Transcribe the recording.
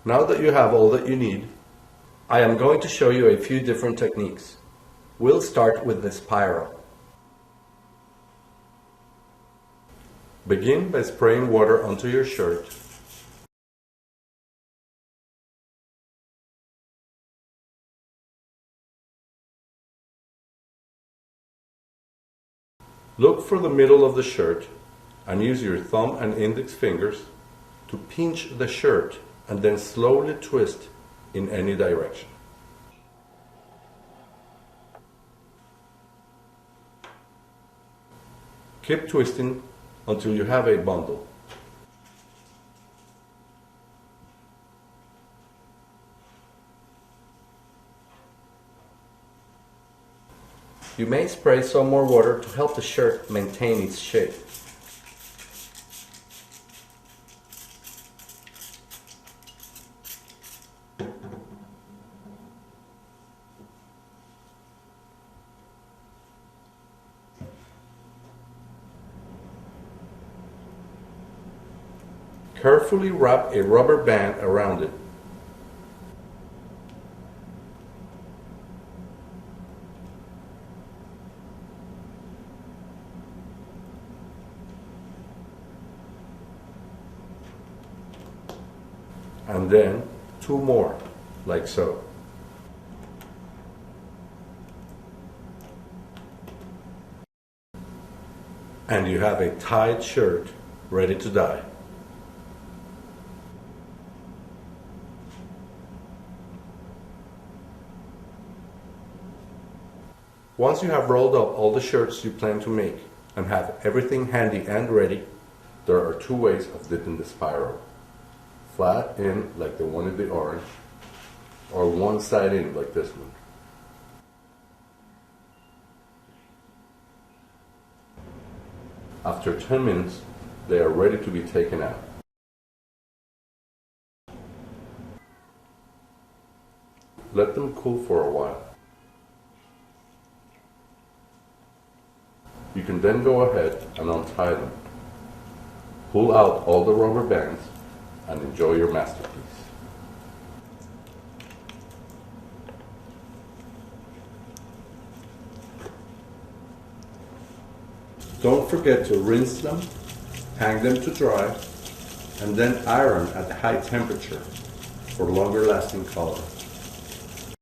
Now that you have all that you need, I am going to show you a few different techniques. We'll start with the spiral. Begin by spraying water onto your shirt. Look for the middle of the shirt and use your thumb and index fingers to pinch the shirt and then slowly twist in any direction. Keep twisting until you have a bundle. You may spray some more water to help the shirt maintain its shape. Carefully wrap a rubber band around it. And then 2 more, like so. And you have a tied shirt ready to dye. Once you have rolled up all the shirts you plan to make and have everything handy and ready, there are 2 ways of dipping the spiral. Flat in like the one in the orange, or one side in like this one. After 10 minutes, they are ready to be taken out. Let them cool for a while. You can then go ahead and untie them. Pull out all the rubber bands and enjoy your masterpiece. Don't forget to rinse them, hang them to dry, and then iron at high temperature for longer lasting color.